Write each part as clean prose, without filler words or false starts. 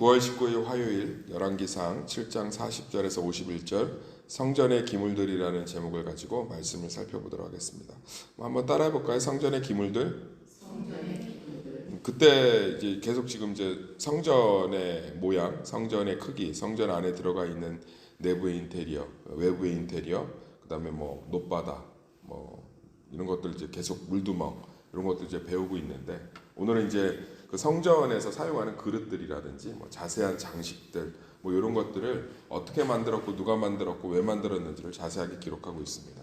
9월 19일 화요일 열왕기상 7장 40절에서 51절 성전의 기물들이라는 제목을 가지고 말씀을 살펴보도록 하겠습니다. 한번 따라해 볼까요? 성전의 기물들. 그때 이제 계속 지금 이제 성전의 모양, 성전의 크기, 성전 안에 들어가 있는 내부의 인테리어, 외부의 인테리어, 그다음에 뭐 높바다, 뭐 이런 것들 이제 계속 물두멍 이런 것들 이제 배우고 있는데 오늘은 이제 그 성전에서 사용하는 그릇들이라든지 뭐 자세한 장식들 뭐 이런 것들을 어떻게 만들었고 누가 만들었고 왜 만들었는지를 자세하게 기록하고 있습니다.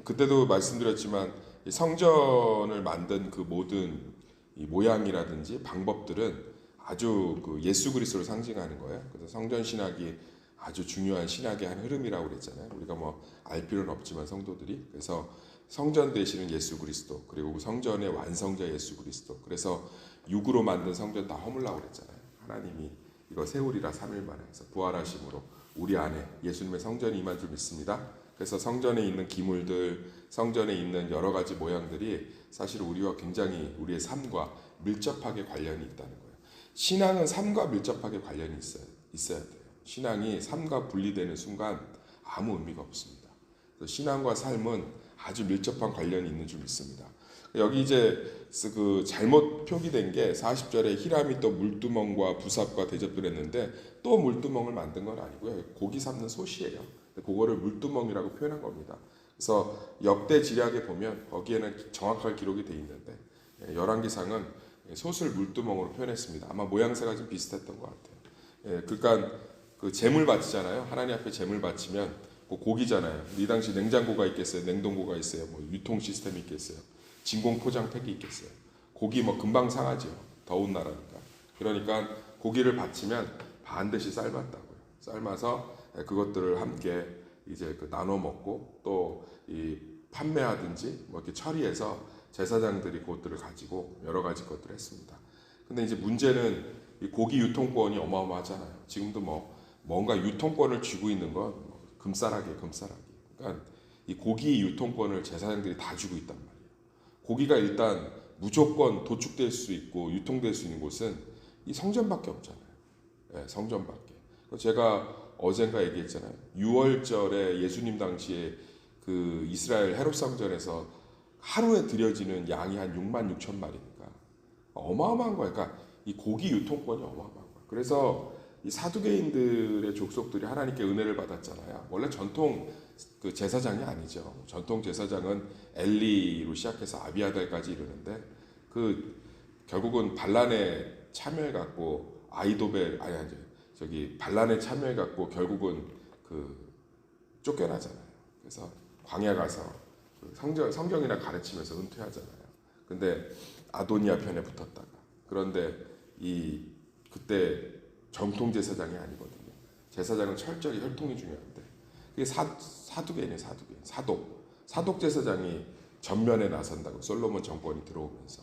그때도 말씀드렸지만 이 성전을 만든 그 모든 이 모양이라든지 방법들은 아주 그 예수 그리스도를 상징하는 거예요. 그래서 성전 신학이 아주 중요한 신학의 한 흐름이라고 그랬잖아요. 우리가 뭐 알 필요는 없지만 성도들이 그래서 성전 되시는 예수 그리스도 그리고 성전의 완성자 예수 그리스도 그래서 육으로 만든 성전 다 허물라고 그랬잖아요. 하나님이 이거 세우리라 3일 만에 해서 부활하심으로 우리 안에 예수님의 성전이 임한 줄 믿습니다. 그래서 성전에 있는 기물들, 성전에 있는 여러 가지 모양들이 사실 우리와 굉장히 우리의 삶과 밀접하게 관련이 있다는 거예요. 신앙은 삶과 밀접하게 관련이 있어야 돼요. 신앙이 삶과 분리되는 순간 아무 의미가 없습니다. 그래서 신앙과 삶은 아주 밀접한 관련이 있는 줄 믿습니다. 여기 이제 그 잘못 표기된 게 40절에 히람이 또 물두멍과 부삽과 대접을 했는데 또 물두멍을 만든 건 아니고요. 고기 삶는 솥이에요. 그거를 물두멍이라고 표현한 겁니다. 그래서 역대 지략에 보면 거기에는 정확하게 기록이 돼 있는데 열왕기상은 솥을 물두멍으로 표현했습니다. 아마 모양새가 좀 비슷했던 것 같아요. 그러니까 그 제물 바치잖아요. 하나님 앞에 제물 바치면 그 고기잖아요. 이 당시 냉장고가 있겠어요? 냉동고가 있어요? 뭐 유통 시스템이 있겠어요? 진공 포장팩이 있겠어요? 고기 뭐 금방 상하죠. 더운 나라니까. 그러니까 고기를 바치면 반드시 삶았다고요. 삶아서 그것들을 함께 이제 그 나눠 먹고 또 이 판매하든지 뭐 이렇게 처리해서 제사장들이 그것들을 가지고 여러 가지 것들을 했습니다. 근데 이제 문제는 이 고기 유통권이 어마어마하잖아요. 지금도 뭐 뭔가 유통권을 쥐고 있는 건 금싸라기. 그러니까 이 고기 유통권을 제사장들이 다 쥐고 있단 말이에요. 고기가 일단 무조건 도축될 수 있고 유통될 수 있는 곳은 이 성전밖에 없잖아요. 네, 성전밖에. 제가 어젠가 얘기했잖아요. 6월절에 예수님 당시에 그 이스라엘 헤롯 성전에서 하루에 드려지는 양이 한 6만 6천 마리니까 어마어마한 거예요. 그러니까 이 고기 유통권이 어마어마한 거예요. 그래서 이 사두개인들의 족속들이 하나님께 은혜를 받았잖아요. 원래 전통 그 제사장이 아니죠. 전통 제사장은 엘리로 시작해서 아비아달까지 이르는데 그 결국은 반란에 참여해 갖고 반란에 참여해 갖고 결국은 그 쫓겨나잖아요. 그래서 광야 가서 그 성경이나 가르치면서 은퇴하잖아요. 근데 아도니아 편에 붙었다가 그런데 그때 정통 제사장이 아니거든요. 제사장은 철저히 혈통이 중요한데 그게 사두개인이에요. 사독 제사장이 전면에 나선다고 솔로몬 정권이 들어오면서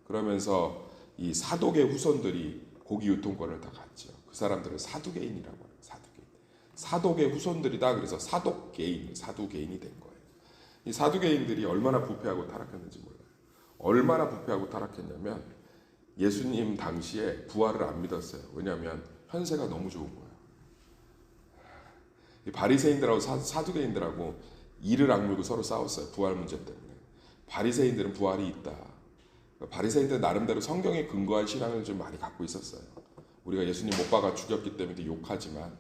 그러면서 이 사독의 후손들이 고기 유통권을 다 갖죠. 그 사람들을 사두개인이라고 해요. 사독의 후손들이다. 그래서 사두개인이 된 거예요. 이 사두개인들이 얼마나 부패하고 타락했는지 몰라요. 얼마나 부패하고 타락했냐면 예수님 당시에 부활을 안 믿었어요. 왜냐하면 현세가 너무 좋은 거예요. 바리새인들하고 사두개인들하고 이를 악물고 서로 싸웠어요. 부활 문제 때문에. 바리새인들은 부활이 있다. 바리새인들 나름대로 성경에 근거한 신앙을 좀 많이 갖고 있었어요. 우리가 예수님 못 박아 죽였기 때문에 욕하지만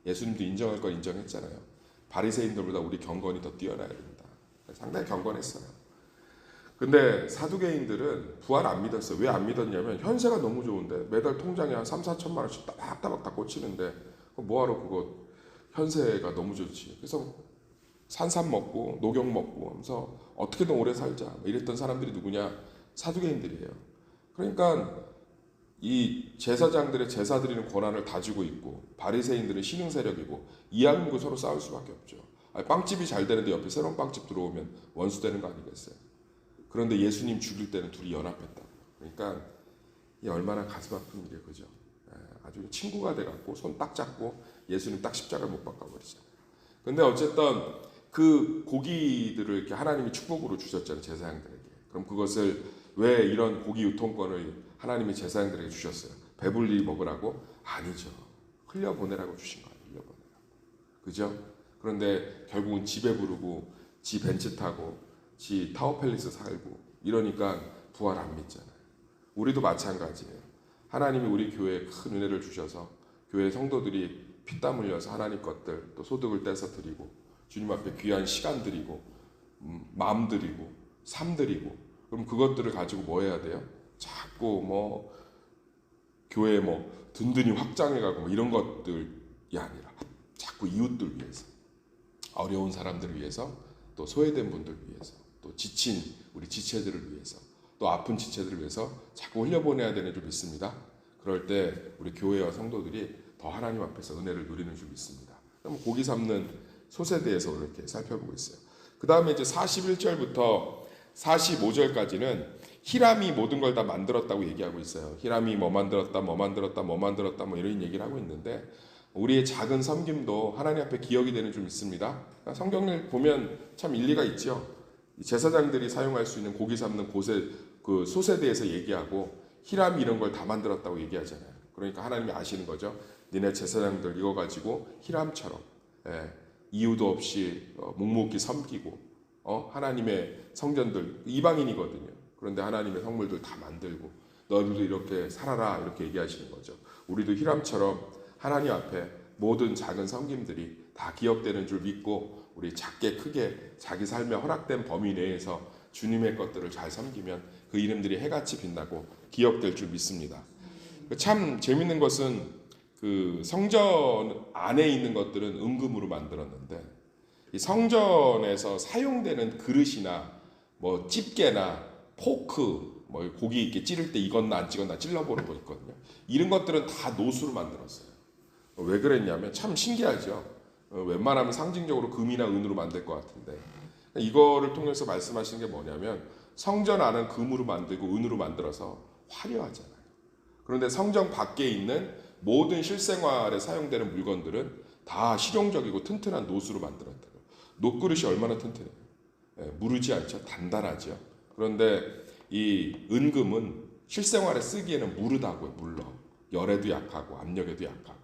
예수님도 인정할 건 인정했잖아요. 바리새인들보다 우리 경건이 더 뛰어나야 된다. 상당히 경건했어요. 근데 사두개인들은 부활 안 믿었어요. 왜 안 믿었냐면 현세가 너무 좋은데 매달 통장에 한 3, 4천만 원씩 따박따박 다 꽂히는데 뭐하러 그거 현세가 너무 좋지. 그래서 산삼 먹고 녹용 먹고 하면서 어떻게든 오래 살자 이랬던 사람들이 누구냐? 사두개인들이에요. 그러니까 이 제사장들의 제사 드리는 권한을 다 쥐고 있고 바리새인들은 신흥 세력이고 이악물고 서로 싸울 수밖에 없죠. 빵집이 잘 되는데 옆에 새로운 빵집 들어오면 원수 되는 거 아니겠어요? 그런데 예수님 죽일 때는 둘이 연합했다. 그러니까 이 얼마나 가슴 아픈 일이에요, 그죠? 아주 친구가 돼갖고 손 딱 잡고 예수님 딱 십자가를 못 박아버리잖아요. 근데 어쨌든 그 고기들을 이렇게 하나님이 축복으로 주셨잖아요, 제사장들에게. 그럼 그것을 왜 이런 고기 유통권을 하나님이 제사장들에게 주셨어요? 배불리 먹으라고? 아니죠. 흘려보내라고 주신 거예요. 흘려보내라고. 그죠? 그런데 결국은 지 배부르고 지 벤츠 타고 지 타워팰리스 살고 이러니까 부활 안 믿잖아요. 우리도 마찬가지예요. 하나님이 우리 교회에 큰 은혜를 주셔서 교회 성도들이 피땀 흘려서 하나님 것들 또 소득을 떼서 드리고 주님 앞에 귀한 시간 드리고 마음 드리고 삶 드리고 그럼 그것들을 가지고 뭐 해야 돼요? 자꾸 뭐 교회 뭐 든든히 확장해가고 뭐 이런 것들이 아니라 자꾸 이웃들 위해서 어려운 사람들을 위해서 또 소외된 분들 위해서 또 지친 우리 지체들을 위해서 또 아픈 지체들을 위해서 자꾸 흘려보내야 되는 줄 믿습니다. 그럴 때 우리 교회와 성도들이 더 하나님 앞에서 은혜를 누리는 줄 믿습니다. 그럼 고기 삶는 솥에 대해서 이렇게 살펴보고 있어요. 그 다음에 이제 41절부터 45절까지는 히람이 모든 걸 다 만들었다고 얘기하고 있어요. 히람이 뭐 만들었다 뭐 이런 얘기를 하고 있는데 우리의 작은 섬김도 하나님 앞에 기억이 되는 줄 믿습니다. 성경을 보면 참 일리가 있죠. 제사장들이 사용할 수 있는 고기 삶는 곳에 그 솥에 대해서 얘기하고 히람이 이런 걸 다 만들었다고 얘기하잖아요. 그러니까 하나님이 아시는 거죠. 니네 제사장들 이거 가지고 히람처럼 이유도 없이 묵묵히 섬기고 하나님의 성전들 이방인이거든요. 그런데 하나님의 성물들 다 만들고 너희들도 이렇게 살아라 이렇게 얘기하시는 거죠. 우리도 히람처럼 하나님 앞에 모든 작은 섬김들이 다 기억되는 줄 믿고 우리 작게 크게 자기 삶에 허락된 범위 내에서 주님의 것들을 잘 섬기면 그 이름들이 해같이 빛나고 기억될 줄 믿습니다. 참 재밌는 것은 그 성전 안에 있는 것들은 은금으로 만들었는데 이 성전에서 사용되는 그릇이나 뭐 집게나 포크 뭐 고기 이렇게 찌를 때 익었나 안 익었나 찔러보는 거 있거든요. 이런 것들은 다 노수로 만들었어요. 왜 그랬냐면 참 신기하죠. 웬만하면 상징적으로 금이나 은으로 만들 것 같은데 이거를 통해서 말씀하시는 게 뭐냐면 성전 안은 금으로 만들고 은으로 만들어서 화려하잖아요. 그런데 성전 밖에 있는 모든 실생활에 사용되는 물건들은 다 실용적이고 튼튼한 노수로 만들었다. 놋그릇이 얼마나 튼튼해요. 무르지 않죠. 단단하죠. 그런데 이 은금은 실생활에 쓰기에는 무르다고요. 물러. 열에도 약하고 압력에도 약하고.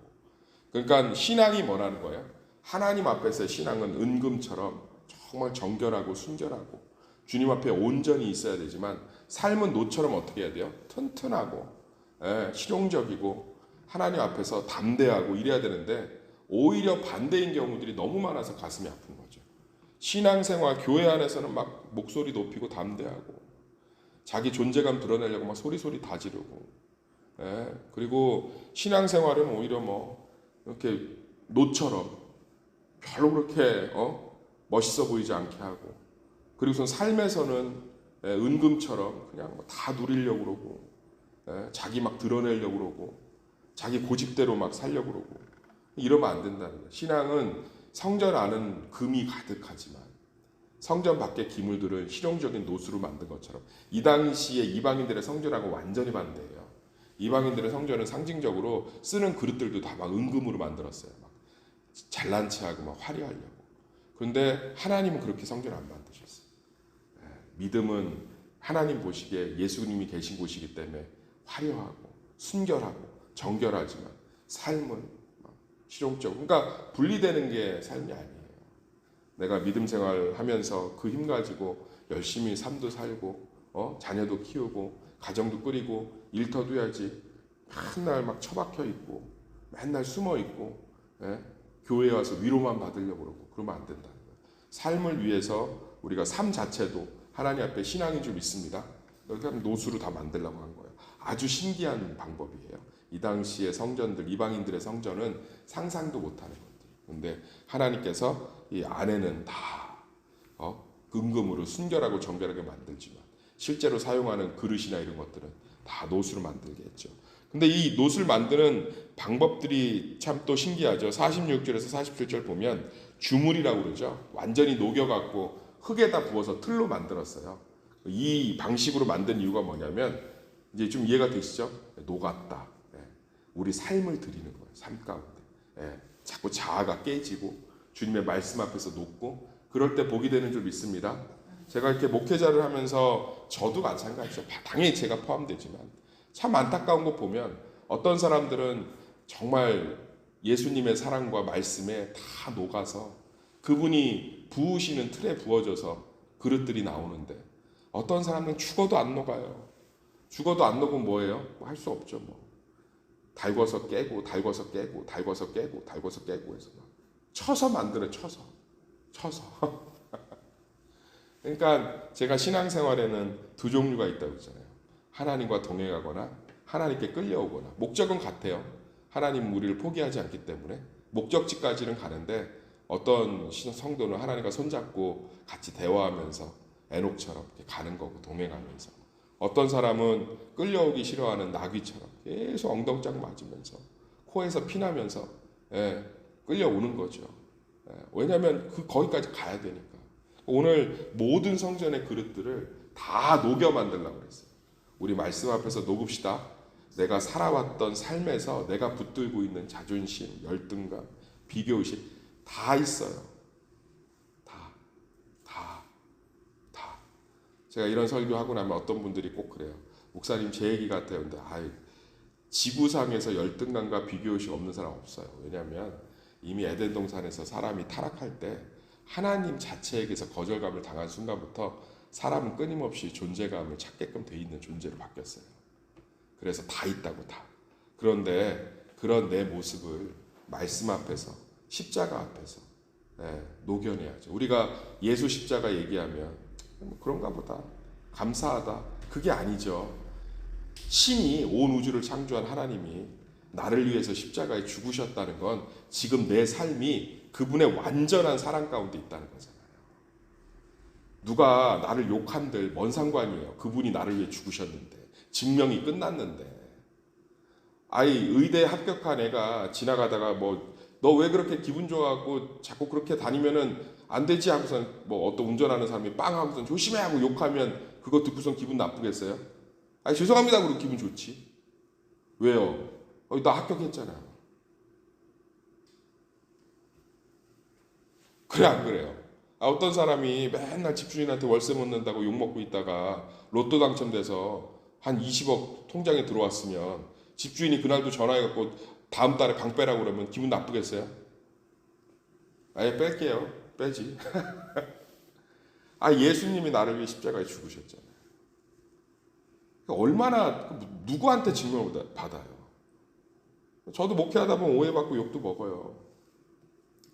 그러니까 신앙이 뭐라는 거예요? 하나님 앞에서의 신앙은 은금처럼 정말 정결하고 순결하고 주님 앞에 온전히 있어야 되지만 삶은 노처럼 어떻게 해야 돼요? 튼튼하고 실용적이고 하나님 앞에서 담대하고 이래야 되는데 오히려 반대인 경우들이 너무 많아서 가슴이 아픈 거죠. 신앙생활 교회 안에서는 막 목소리 높이고 담대하고 자기 존재감 드러내려고 막 소리소리 다 지르고 그리고 신앙생활은 오히려 뭐 이렇게 노처럼 별로 그렇게 멋있어 보이지 않게 하고 그리고선 삶에서는 은금처럼 그냥 다 누리려고 그러고 자기 막 드러내려고 그러고 자기 고집대로 막 살려고 그러고 이러면 안 된다는 거예요. 신앙은 성전 안은 금이 가득하지만 성전 밖의 기물들은 실용적인 노수로 만든 것처럼 이 당시에 이방인들의 성전하고 완전히 반대예요. 이방인들의 성전은 상징적으로 쓰는 그릇들도 다 막 은금으로 만들었어요. 막 잘난 체하고 막 화려하려고. 그런데 하나님은 그렇게 성전 안 만드셨어요. 믿음은 하나님 보시기에 예수님이 계신 곳이기 때문에 화려하고 순결하고 정결하지만 삶은 실용적으로 그러니까 분리되는 게 삶이 아니에요. 내가 믿음 생활하면서 그 힘 가지고 열심히 삶도 살고 자녀도 키우고 가정도 꾸리고 일터도 해야지 맨날 막 처박혀 있고 맨날 숨어 있고 교회에 와서 위로만 받으려고 그러고 그러면 안 된다는 거예요. 삶을 위해서 우리가 삶 자체도 하나님 앞에 신앙인 줄 믿습니다. 그러니까 노수로 다 만들려고 한 거예요. 아주 신기한 방법이에요. 이 당시의 성전들, 이방인들의 성전은 상상도 못하는 것들. 그런데 하나님께서 이 안에는 다 은금으로 순결하고 정결하게 만들지만 실제로 사용하는 그릇이나 이런 것들은 다 노수로 만들게 했죠. 근데 이 노수를 만드는 방법들이 참 또 신기하죠. 46절에서 47절 보면 주물이라고 그러죠. 완전히 녹여갖고 흙에다 부어서 틀로 만들었어요. 이 방식으로 만든 이유가 뭐냐면 이제 좀 이해가 되시죠? 녹았다. 우리 삶을 드리는 거예요. 삶 가운데. 자꾸 자아가 깨지고 주님의 말씀 앞에서 녹고 그럴 때 복이 되는 줄 믿습니다. 제가 이렇게 목회자를 하면서 저도 마찬가지죠. 당연히 제가 포함되지만 참 안타까운 거 보면 어떤 사람들은 정말 예수님의 사랑과 말씀에 다 녹아서 그분이 부으시는 틀에 부어져서 그릇들이 나오는데, 어떤 사람은 죽어도 안 녹아요. 죽어도 안 녹으면 뭐예요? 뭐 할 수 없죠. 뭐 달궈서 깨고 달궈서 깨고 달궈서 깨고 달궈서 깨고 해서 막 쳐서 만들어. 쳐서 그러니까 제가 신앙생활에는 두 종류가 있다고 했잖아요. 하나님과 동행하거나 하나님께 끌려오거나. 목적은 같아요. 하나님 우리를 포기하지 않기 때문에 목적지까지는 가는데, 어떤 성도는 하나님과 손잡고 같이 대화하면서 에녹처럼 이렇게 가는 거고, 동행하면서. 어떤 사람은 끌려오기 싫어하는 나귀처럼 계속 엉덩짝 맞으면서 코에서 피나면서 끌려오는 거죠. 왜냐하면 거기까지 가야 되니까. 오늘 모든 성전의 그릇들을 다 녹여 만들려고 그랬어요. 우리 말씀 앞에서 녹읍시다. 내가 살아왔던 삶에서 내가 붙들고 있는 자존심, 열등감, 비교의식 다 있어요. 다. 제가 이런 설교하고 나면 어떤 분들이 꼭 그래요. 목사님 제 얘기 같아요. 근데 지구상에서 열등감과 비교의식 없는 사람 없어요. 왜냐하면 이미 에덴 동산에서 사람이 타락할 때 하나님 자체에게서 거절감을 당한 순간부터 사람은 끊임없이 존재감을 찾게끔 돼 있는 존재로 바뀌었어요. 그래서 다 있다고 다. 그런데 그런 내 모습을 말씀 앞에서, 십자가 앞에서 녹여내야죠. 우리가 예수 십자가 얘기하면 뭐 그런가 보다, 감사하다, 그게 아니죠. 신이 온 우주를 창조한 하나님이 나를 위해서 십자가에 죽으셨다는 건 지금 내 삶이 그분의 완전한 사랑 가운데 있다는 거잖아요. 누가 나를 욕한들 뭔 상관이에요. 그분이 나를 위해 죽으셨는데, 증명이 끝났는데. 의대 합격한 애가 지나가다가 너 왜 그렇게 기분 좋아하고 자꾸 그렇게 다니면은 안 되지 하고선 어떤 운전하는 사람이 빵 하고선 조심해 하고 욕하면 그거 듣고선 기분 나쁘겠어요? 죄송합니다 그러고 기분 좋지. 왜요? 나 합격했잖아. 그래 안 그래요? 어떤 사람이 맨날 집주인한테 월세 못 낸다고 욕먹고 있다가 로또 당첨돼서 한 20억 통장에 들어왔으면 집주인이 그날도 전화해갖고 다음 달에 방 빼라고 그러면 기분 나쁘겠어요? 아예 뺄게요. 빼지. 예수님이 나를 위해 십자가에 죽으셨잖아요. 얼마나 누구한테 증명을 받아요? 저도 목회하다 보면 오해받고 욕도 먹어요.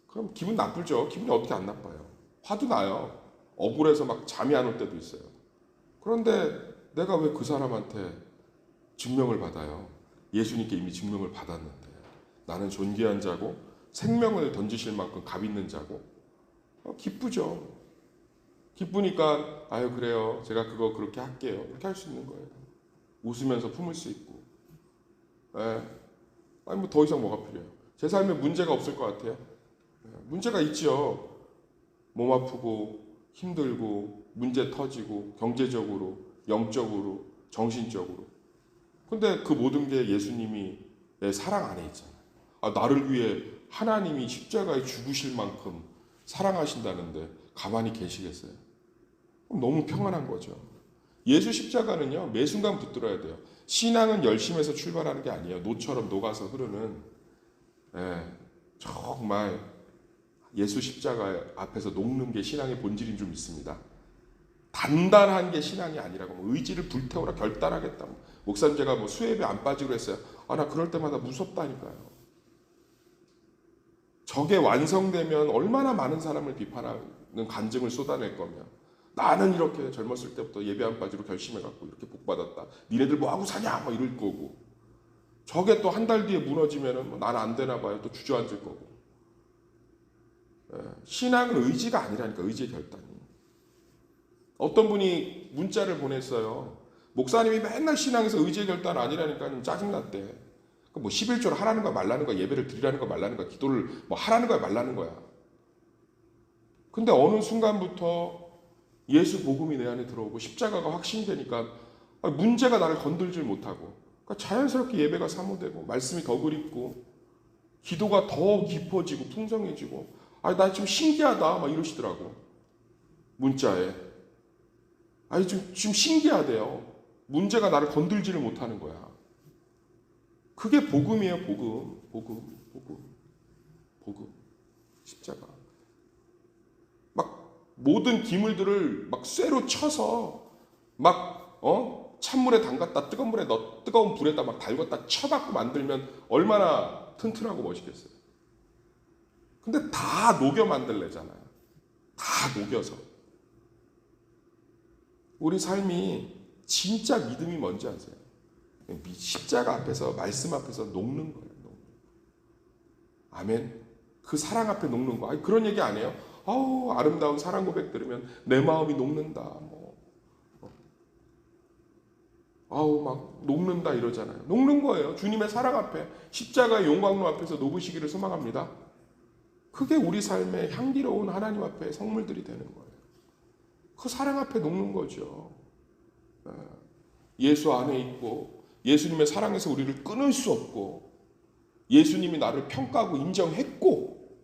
그럼 기분 나쁘죠. 기분이 어떻게 안 나빠요? 화도 나요. 억울해서 막 잠이 안 올 때도 있어요. 그런데 내가 왜 그 사람한테 증명을 받아요? 예수님께 이미 증명을 받았는데. 나는 존귀한 자고 생명을 던지실 만큼 값 있는 자고. 기쁘죠. 기쁘니까 그래요. 제가 그거 그렇게 할게요. 이렇게 할 수 있는 거예요. 웃으면서 품을 수 있고. 더 이상 뭐가 필요해요? 제 삶에 문제가 없을 것 같아요? 문제가 있죠. 몸 아프고 힘들고 문제 터지고 경제적으로, 영적으로, 정신적으로. 근데 그 모든 게 예수님이 내 사랑 안에 있잖아요. 나를 위해 하나님이 십자가에 죽으실 만큼 사랑하신다는데 가만히 계시겠어요? 그럼 너무 평안한 거죠. 예수 십자가는요, 매 순간 붙들어야 돼요. 신앙은 열심에서 출발하는 게 아니에요. 노처럼 녹아서 흐르는, 정말 예수 십자가 앞에서 녹는 게 신앙의 본질인 줄 믿습니다. 단단한 게 신앙이 아니라고. 의지를 불태우라, 결단하겠다. 목사님 제가 수협에 안 빠지기로 했어요. 나 그럴 때마다 무섭다니까요. 저게 완성되면 얼마나 많은 사람을 비판하는 간증을 쏟아낼 거며, 나는 이렇게 젊었을 때부터 예배 안 빠지고 결심해갖고 이렇게 복받았다. 니네들 뭐하고 사냐? 이럴 거고. 저게 또 한 달 뒤에 무너지면은 나는 안 되나 봐요. 또 주저앉을 거고. 신앙은 의지가 아니라니까. 의지의 결단이. 어떤 분이 문자를 보냈어요. 목사님이 맨날 신앙에서 의지의 결단 아니라니까 짜증났대. 11조를 하라는 거야 말라는 거야, 예배를 드리라는 거야 말라는 거야, 기도를 하라는 거야 말라는 거야. 근데 어느 순간부터 예수 복음이 내 안에 들어오고 십자가가 확신되니까 문제가 나를 건들질 못하고, 그러니까 자연스럽게 예배가 사모되고 말씀이 더 그립고 기도가 더 깊어지고 풍성해지고, 나 지금 신기하다 막 이러시더라고. 문자에 지금 신기하대요. 문제가 나를 건들지를 못하는 거야. 그게 복음이에요. 복음. 십자가. 막 모든 기물들을 막 쇠로 쳐서 막 찬물에 담갔다 뜨거운 불에다 막 달궜다 쳐갖고 만들면 얼마나 튼튼하고 멋있겠어요. 근데 다 녹여 만들래잖아요. 다 녹여서. 우리 삶이 진짜 믿음이 뭔지 아세요? 십자가 앞에서, 말씀 앞에서 녹는 거예요. 아멘. 그 사랑 앞에 녹는 거. 아니, 그런 얘기 안 해요. 아우, 아름다운 사랑 고백 들으면 내 마음이 녹는다. 아우, 막 녹는다 이러잖아요. 녹는 거예요. 주님의 사랑 앞에, 십자가의 용광로 앞에서 녹으시기를 소망합니다. 그게 우리 삶의 향기로운 하나님 앞에 성물들이 되는 거예요. 그 사랑 앞에 녹는 거죠. 예수 안에 있고 예수님의 사랑에서 우리를 끊을 수 없고 예수님이 나를 평가하고 인정했고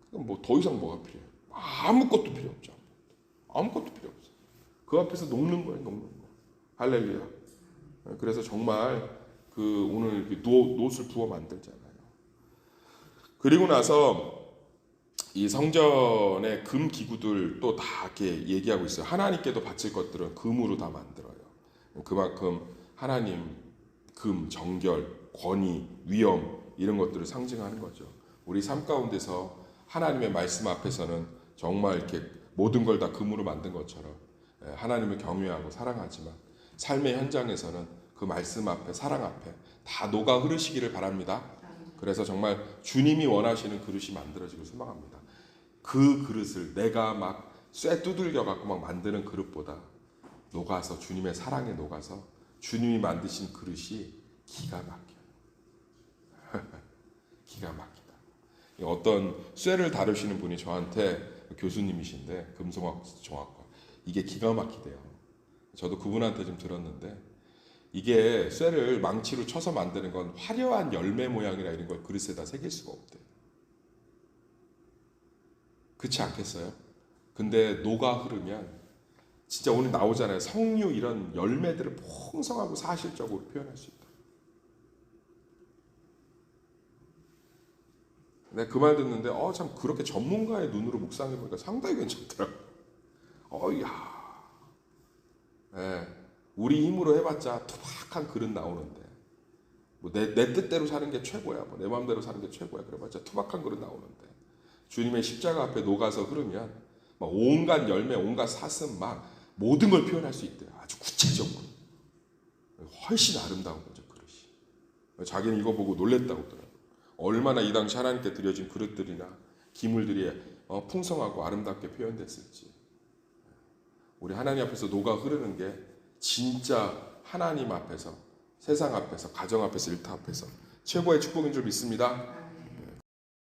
뭐 더 이상 뭐가 필요해요? 아무것도 필요 없죠. 아무것도 필요 없어요. 그 앞에서 녹는 거예요. 녹는 거. 할렐루야. 그래서 정말 그 오늘 놋을 부어 만들잖아요. 그리고 나서 이 성전의 금 기구들 또 다 이렇게 얘기하고 있어요. 하나님께도 바칠 것들은 금으로 다 만들어요. 그만큼 하나님, 금, 정결, 권위, 위엄 이런 것들을 상징하는 거죠. 우리 삶 가운데서 하나님의 말씀 앞에서는 정말 이렇게 모든 걸 다 금으로 만든 것처럼 하나님을 경외하고 사랑하지만 삶의 현장에서는 그 말씀 앞에, 사랑 앞에 다 녹아 흐르시기를 바랍니다. 그래서 정말 주님이 원하시는 그릇이 만들어지길 소망합니다. 그 그릇을 내가 막 쇠 두들겨 갖고 막 만드는 그릇보다 녹아서 주님의 사랑에 녹아서 주님이 만드신 그릇이 기가 막혀요. 기가 막히다. 어떤 쇠를 다루시는 분이 저한테 교수님이신데 금속학 종합과 이게 기가 막히대요. 저도 그분한테 좀 들었는데 이게 쇠를 망치로 쳐서 만드는 건 화려한 열매 모양이나 이런 걸 그릇에다 새길 수가 없대요. 그렇지 않겠어요? 근데 녹아 흐르면 진짜 오늘 나오잖아요. 석류 이런 열매들을 풍성하고 사실적으로 표현할 수 있다. 내가 그 말 듣는데 참 그렇게 전문가의 눈으로 묵상해 보니까 상당히 괜찮더라고요. 네, 우리 힘으로 해봤자 투박한 그릇 나오는데 뭐 내 뜻대로 사는 게 최고야. 뭐 내 마음대로 사는 게 최고야. 그래봤자 투박한 그릇 나오는데 주님의 십자가 앞에 녹아서 흐르면 막 온갖 열매, 온갖 사슴 막 모든 걸 표현할 수 있대요. 아주 구체적으로. 훨씬 아름다운 거죠, 그릇이. 자기는 이거 보고 놀랬다고 하더라고요. 얼마나 이 당시 하나님께 드려진 그릇들이나 기물들이 풍성하고 아름답게 표현됐을지. 우리 하나님 앞에서 녹아 흐르는 게 진짜 하나님 앞에서, 세상 앞에서, 가정 앞에서, 일터 앞에서 최고의 축복인 줄 믿습니다.